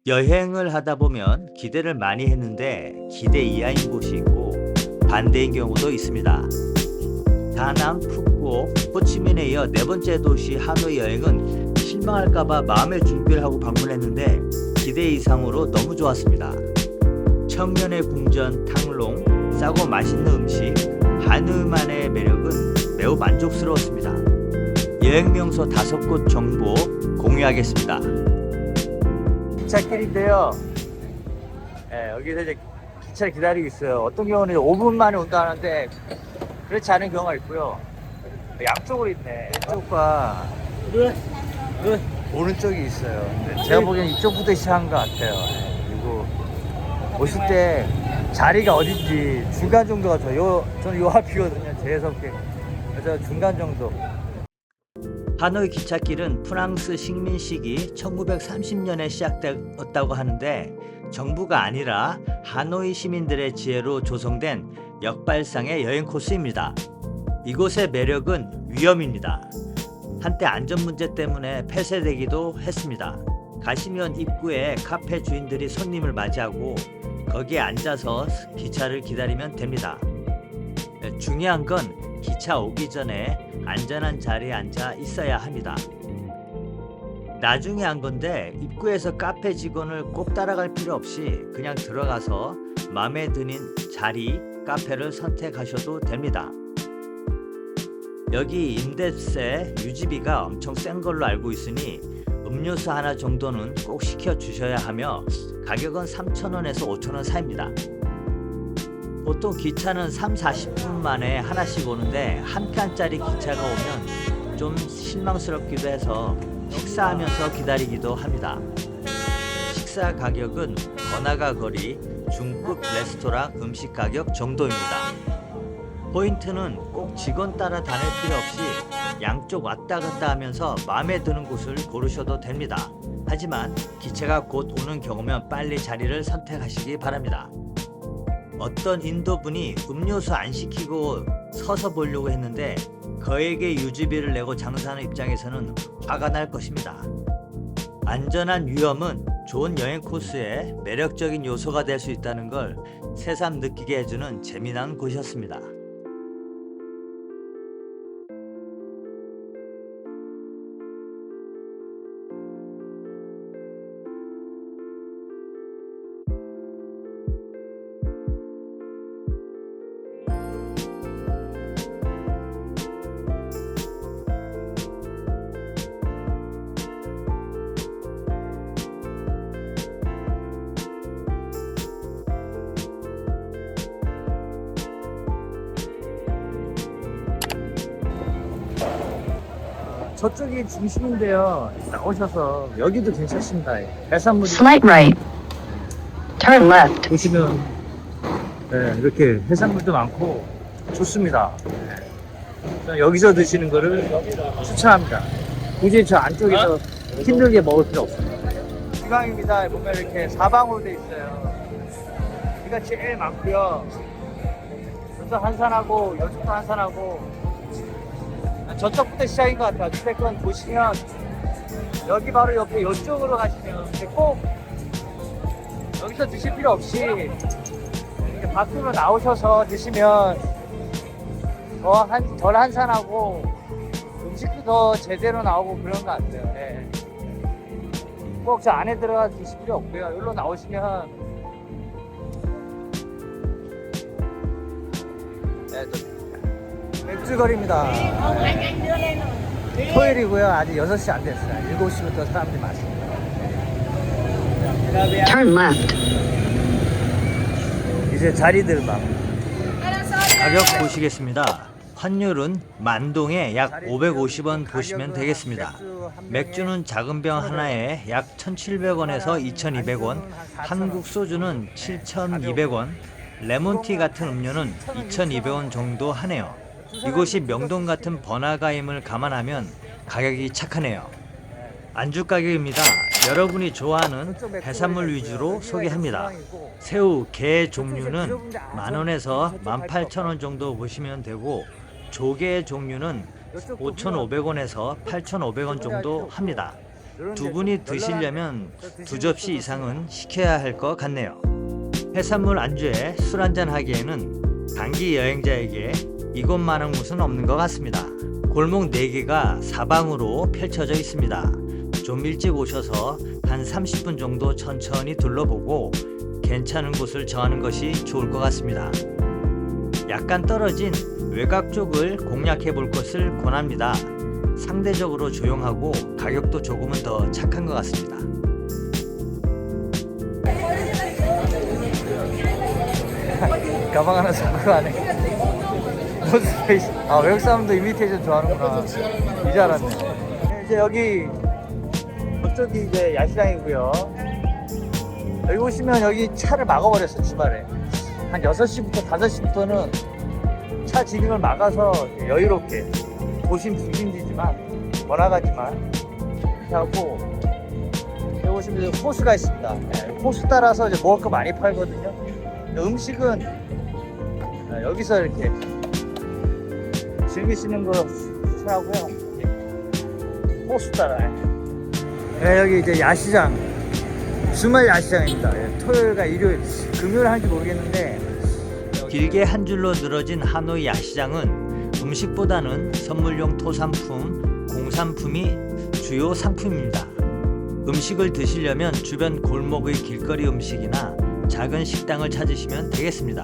여행을 하다 보면 기대를 많이 했는데 기대 이하인 곳이 있고 반대인 경우도 있습니다. 다낭, 푸꾸옥, 호치민에 이어 네 번째 도시 하노이 여행은 실망할까봐 마음의 준비를 하고 방문했는데 기대 이상으로 너무 좋았습니다. 청년의 궁전, 탕롱, 싸고 맛있는 음식, 하노이만의 매력은 매우 만족스러웠습니다. 여행 명소 5곳 정보 공유하겠습니다. 기차길인데요. 여기서 이제 기차를 기다리고 있어요. 어떤 경우는 5분 만에 온다 하는데 그렇지 않은 경우가 있고요. 양쪽으로 있네. 왼쪽과 오른쪽이 있어요. 근데 제가 보기엔 이쪽부터 시작한 것 같아요. 그리고 오실 때 자리가 어딘지 중간 정도가 저는 요 앞이거든요. 재석길. 그래서 중간 정도. 하노이 기찻길은 프랑스 식민 시기 1930년에 시작되었다고 하는데 정부가 아니라 하노이 시민들의 지혜로 조성된 역발상의 여행 코스입니다. 이곳의 매력은 위험입니다. 한때 안전 문제 때문에 폐쇄되기도 했습니다. 가시면 입구에 카페 주인들이 손님을 맞이하고 거기에 앉아서 기차를 기다리면 됩니다. 중요한 건 기차 오기 전에 안전한 자리에 앉아 있어야 합니다. 나중에 한 건데 입구에서 카페 직원을 꼭 따라갈 필요 없이 그냥 들어가서 마음에 드는 자리, 카페를 선택하셔도 됩니다. 여기 임대세, 유지비가 엄청 센 걸로 알고 있으니 음료수 하나 정도는 꼭 시켜 주셔야 하며 가격은 3,000원에서 5,000원 사이입니다. 보통 기차는 3-40분 만에 하나씩 오는데 한 칸짜리 기차가 오면 좀 실망스럽기도 해서 식사하면서 기다리기도 합니다. 식사 가격은 번화가 거리, 중급 레스토랑 음식 가격 정도입니다. 포인트는 꼭 직원 따라 다닐 필요 없이 양쪽 왔다 갔다 하면서 마음에 드는 곳을 고르셔도 됩니다. 하지만 기차가 곧 오는 경우면 빨리 자리를 선택하시기 바랍니다. 어떤 인도분이 음료수 안 시키고 서서 보려고 했는데 그에게 유지비를 내고 장사하는 입장에서는 화가 날 것입니다. 안전한 위험은 좋은 여행 코스의 매력적인 요소가 될 수 있다는 걸 새삼 느끼게 해주는 재미난 곳이었습니다. 저쪽이 중심인데요. 나오셔서 여기도 괜찮습니다. 해산물이 Slight right. Turn left. 보시면 이렇게 해산물도 많고 좋습니다. 저는 여기서 드시는 거를 추천합니다. 굳이 저 안쪽에서 힘들게 먹을 필요 없습니다. 지방입니다. 보면 이렇게 사방으로 돼 있어요. 여기가 제일 많고요. 여기서 한산하고 여쪽도 한산하고 저쪽부터 시작인 것 같아요. 어쨌든 보시면 여기 바로 옆에 이쪽으로 가시면 꼭 여기서 드실 필요 없이 이렇게 밖으로 나오셔서 드시면 덜 한산하고 음식도 더 제대로 나오고 그런 것 같아요. 네. 꼭 저 안에 들어가서 드실 필요 없고요. 여기로 나오시면 맥주거리입니다. 토요일이고요. 아직 6시 안 됐어요. 7시부터 사람들이 많습니다. Turn left. 이제 자리들 막 가격 보시겠습니다. 환율은 만동에 약 550원 보시면 되겠습니다. 맥주는 작은 병 하나에 약 1,700원에서 2,200원, 한국 소주는 7,200원, 레몬티 같은 음료는 2,200원 정도 하네요. 이곳이 명동 같은 번화가임을 감안하면 가격이 착하네요. 안주 가격입니다. 여러분이 좋아하는 해산물 위주로 소개합니다. 새우, 게 종류는 만원에서 18,000원 정도 보시면 되고 조개 종류는 5,500원에서 8,500원 정도 합니다. 두 분이 드시려면 2접시 이상은 시켜야 할 것 같네요. 해산물 안주에 술 한잔 하기에는 단기 여행자에게 이곳만한 곳은 없는 것 같습니다. 골목 4개가 사방으로 펼쳐져 있습니다. 좀 일찍 오셔서 한 30분 정도 천천히 둘러보고 괜찮은 곳을 정하는 것이 좋을 것 같습니다. 약간 떨어진 외곽 쪽을 공략해 볼 것을 권합니다. 상대적으로 조용하고 가격도 조금은 더 착한 것 같습니다. 가방 하나 사고 가네. 노스페이스. 아, 외국 사람도 이미테이션 좋아하는구나. 이제 알았네. 이제 여기 저쪽이 이제 야시장이고요. 여기 오시면 여기 차를 막아버렸어, 주말에. 한 6시부터 5시부터는 차 진입을 막아서 여유롭게 도심 중심지지만 번화가지만 이렇게 하고, 여기 오시면 호수가 있습니다. 호수 따라서 이제 먹을 거 많이 팔거든요. 음식은 여기서 이렇게 즐기시는 거 추천하고요. 호수 따라. 여기 이제 야시장, 주말 야시장입니다. 토요일과 일요일, 금요일 하는지 모르겠는데, 길게 한 줄로 늘어진 하노이 야시장은 음식보다는 선물용 토산품, 공산품이 주요 상품입니다. 음식을 드시려면 주변 골목의 길거리 음식이나 작은 식당을 찾으시면 되겠습니다.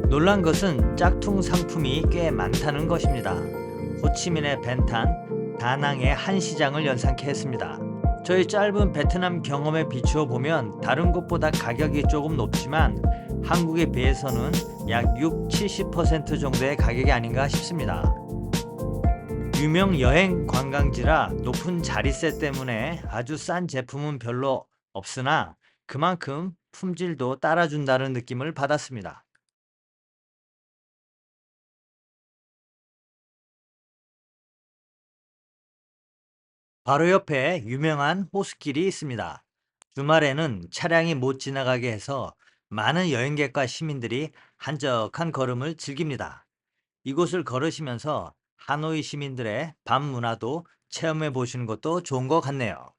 놀란 것은 짝퉁 상품이 꽤 많다는 것입니다. 호치민의 벤탄, 다낭의 한 시장을 연상케 했습니다. 저희 짧은 베트남 경험에 비추어 보면 다른 곳보다 가격이 조금 높지만 한국에 비해서는 약 60-70% 정도의 가격이 아닌가 싶습니다. 유명 여행 관광지라 높은 자리세 때문에 아주 싼 제품은 별로 없으나 그만큼 품질도 따라준다는 느낌을 받았습니다. 바로 옆에 유명한 호수길이 있습니다. 주말에는 차량이 못 지나가게 해서 많은 여행객과 시민들이 한적한 걸음을 즐깁니다. 이곳을 걸으시면서 하노이 시민들의 밤 문화도 체험해 보시는 것도 좋은 것 같네요.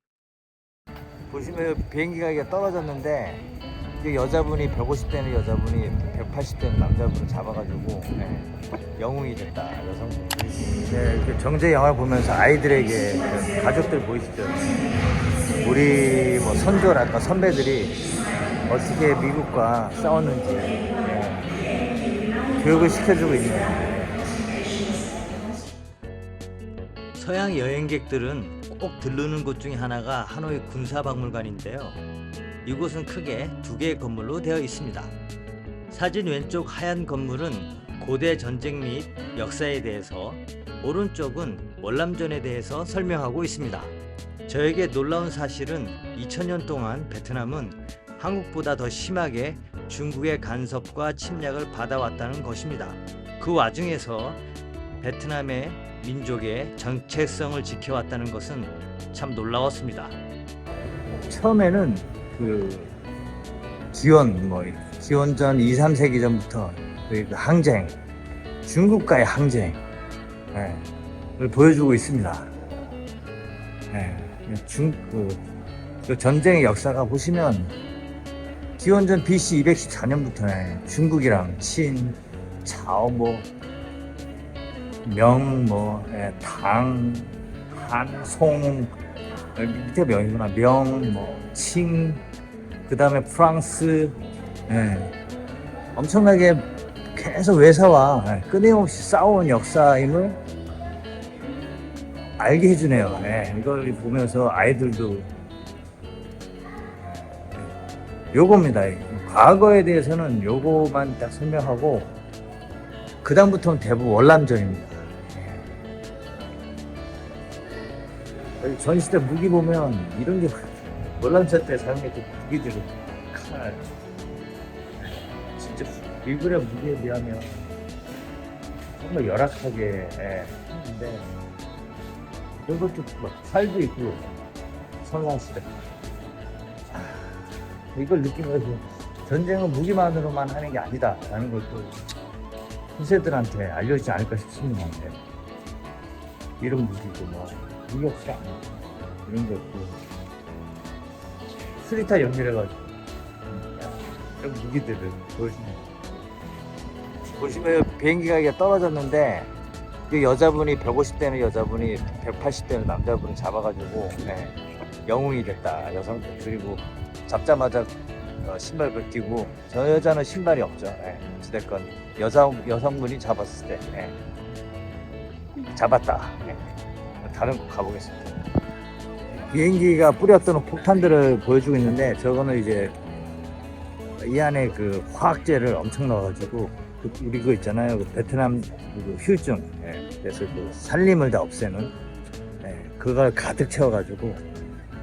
보시면 비행기 가격이 떨어졌는데, 이게 여자분이 150대는 여자분이 180대는 남자분을 잡아가지고 영웅이 됐다, 여성분. 그 정제 영화를 보면서 아이들에게 그 가족들 보이시죠? 우리 뭐 선조랄까 선배들이 어떻게 미국과 싸웠는지 교육을 시켜주고 있네요. 서양 여행객들은 꼭 들르는 곳 중에 하나가 하노이 군사박물관인데요. 이곳은 크게 2개의 건물로 되어 있습니다. 사진 왼쪽 하얀 건물은 고대 전쟁 및 역사에 대해서, 오른쪽은 월남전에 대해서 설명하고 있습니다. 저에게 놀라운 사실은 2000년 동안 베트남은 한국보다 더 심하게 중국의 간섭과 침략을 받아왔다는 것입니다. 그 와중에서 베트남의 민족의 정체성을 지켜왔다는 것은 참 놀라웠습니다. 처음에는 그 기원전 2, 3세기 전부터 그 항쟁, 중국과의 항쟁을 보여주고 있습니다. 그 전쟁의 역사가 보시면 기원전 BC 214년부터 중국이랑 친, 차오, 명, 당, 한, 송, 밑에 명이구나. 명, 칭, 그 다음에 프랑스, 엄청나게 계속 외사와 끊임없이 싸워온 역사임을 알게 해주네요. 이걸 보면서 아이들도 요겁니다. 과거에 대해서는 요거만 딱 설명하고 그 다음부터는 대부분 월남전입니다. 여기 전시대 무기 보면 이런 게 월남전 때 사용했던 무기들은 칼, 진짜 일본의 무기에 비하면 정말 열악하게 했는데, 이런 것도 막 칼도 있고 선사시대. 이걸 느끼면서 전쟁은 무기만으로만 하는 게 아니다라는 것도 후세들한테 알려지지 않을까 싶습니다. 이런 무기도 무기 없이 안 해요. 이런 거 있고 수리타 연결해가지고 이런 무기들을 보시면 비행기가 이게 떨어졌는데 이 여자분이 150대는 여자분이 180대는 남자분을 잡아가지고 영웅이 됐다 여성들. 그리고 잡자마자 신발 벗기고 저 여자는 신발이 없죠. 어찌됐건 여성분이 잡았을 때 잡았다. 다른 곳 가보겠습니다. 비행기가 뿌렸던 폭탄들을 보여주고 있는데 저거는 이제 이 안에 그 화학제를 엄청 넣어가지고 우리 그 있잖아요. 그 베트남 그 휴증, 그래서 그 살림을 다 없애는 그걸 가득 채워가지고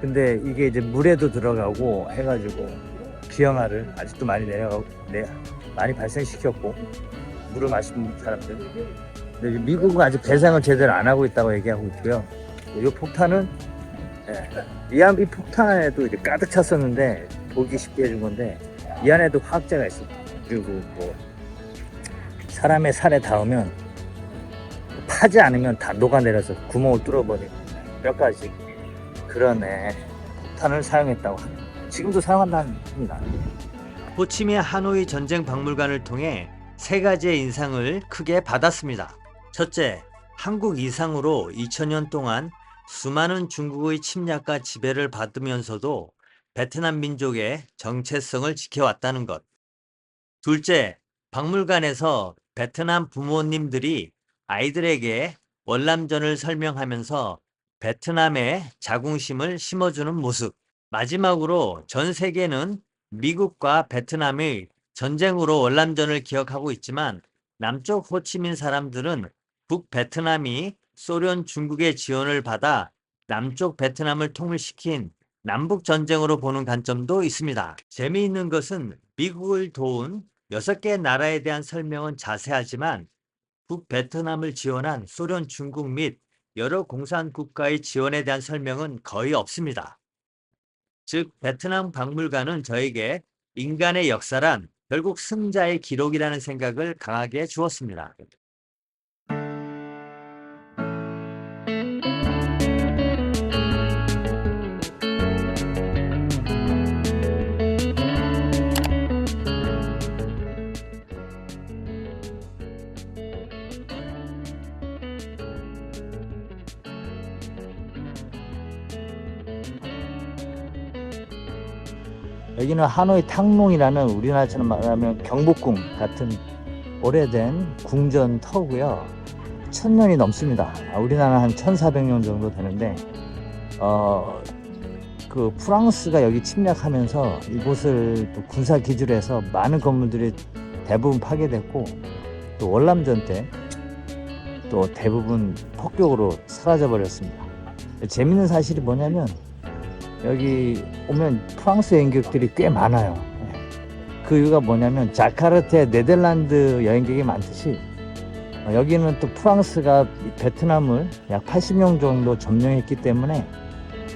근데 이게 이제 물에도 들어가고 해가지고 기형아를 아직도 많이 많이 발생시켰고 물을 마시는 사람들. 근데 미국은 아직 배상을 제대로 안 하고 있다고 얘기하고 있고요. 이 폭탄은 이 폭탄 안에도 이제 가득 찼었는데 보기 쉽게 해준 건데 이 안에도 화학제가 있습니다. 그리고 뭐 사람의 살에 닿으면 파지 않으면 다 녹아내려서 구멍을 뚫어버리고 몇 가지 그런 폭탄을 사용했다고 합니다. 지금도 사용한다는 겁니다. 호치민 하노이 전쟁 박물관을 통해 세 가지의 인상을 크게 받았습니다. 첫째, 한국 이상으로 2000년 동안 수많은 중국의 침략과 지배를 받으면서도 베트남 민족의 정체성을 지켜왔다는 것. 둘째, 박물관에서 베트남 부모님들이 아이들에게 월남전을 설명하면서 베트남의 자긍심을 심어주는 모습. 마지막으로 전 세계는 미국과 베트남의 전쟁으로 월남전을 기억하고 있지만 남쪽 호치민 사람들은 북베트남이 소련 중국의 지원을 받아 남쪽 베트남을 통일시킨 남북전쟁으로 보는 관점도 있습니다. 재미있는 것은 미국을 도운 6개 나라에 대한 설명은 자세하지만 북베트남을 지원한 소련, 중국 및 여러 공산국가의 지원에 대한 설명은 거의 없습니다. 즉 베트남 박물관은 저에게 인간의 역사란 결국 승자의 기록이라는 생각을 강하게 주었습니다. 여기는 하노이 탕롱이라는 우리나라처럼 말하면 경복궁 같은 오래된 궁전 터고요. 1000년이 넘습니다. 우리나라 한 1400년 정도 되는데 그 프랑스가 여기 침략하면서 이곳을 또 군사 기지로 해서 많은 건물들이 대부분 파괴됐고 또 월남전 때 또 대부분 폭격으로 사라져 버렸습니다. 재밌는 사실이 뭐냐면 여기 오면 프랑스 여행객들이 꽤 많아요. 그 이유가 뭐냐면 자카르타에 네덜란드 여행객이 많듯이 여기는 또 프랑스가 베트남을 약 80년 정도 점령했기 때문에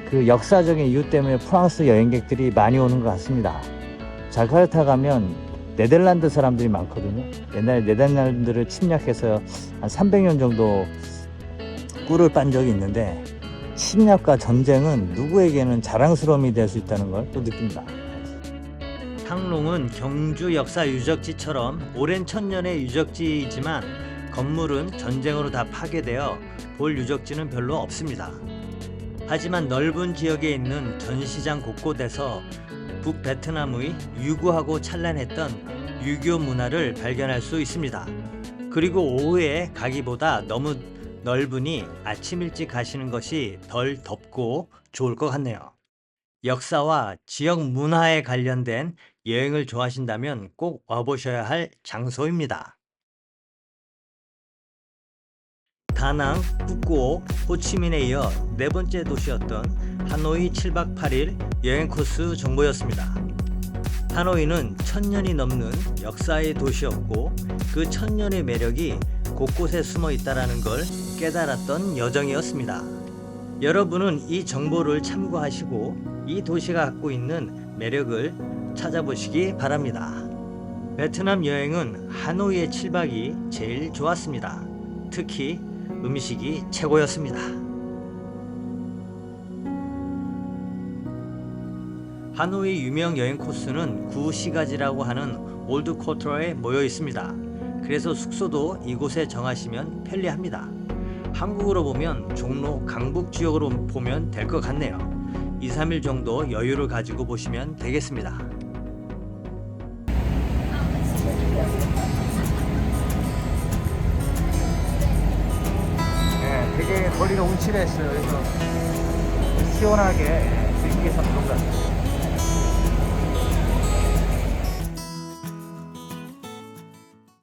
그 역사적인 이유 때문에 프랑스 여행객들이 많이 오는 것 같습니다. 자카르타 가면 네덜란드 사람들이 많거든요. 옛날에 네덜란드를 침략해서 한 300년 정도 꿀을 빤 적이 있는데 침략과 전쟁은 누구에게는 자랑스러움이 될 수 있다는 걸 또 느낍니다. 탕롱은 경주 역사 유적지처럼 오랜 천년의 유적지이지만 건물은 전쟁으로 다 파괴되어 볼 유적지는 별로 없습니다. 하지만 넓은 지역에 있는 전시장 곳곳에서 북베트남의 유구하고 찬란했던 유교 문화를 발견할 수 있습니다. 그리고 오후에 가기보다 너무 넓으니 아침 일찍 가시는 것이 덜 덥고 좋을 것 같네요. 역사와 지역 문화에 관련된 여행을 좋아하신다면 꼭 와보셔야 할 장소입니다. 다낭, 푸꾸옥, 호치민에 이어 네 번째 도시였던 하노이 7박 8일 여행 코스 정보였습니다. 하노이는 1000년이 넘는 역사의 도시였고 그 1000년의 매력이 곳곳에 숨어 있다는 걸 깨달았던 여정이었습니다. 여러분은 이 정보를 참고하시고 이 도시가 갖고 있는 매력을 찾아보시기 바랍니다. 베트남 여행은 하노이의 7박이 제일 좋았습니다. 특히 음식이 최고였습니다. 하노이 유명 여행 코스는 구시가지라고 하는 올드 쿼터에 모여 있습니다. 그래서 숙소도 이곳에 정하시면 편리합니다. 한국으로 보면 종로 강북 지역으로 보면 될 것 같네요. 2, 3일 정도 여유를 가지고 보시면 되겠습니다. 네, 되게 거리가 운치가 있어요. 그래서 시원하게 즐기기 참 좋은 것 같아요.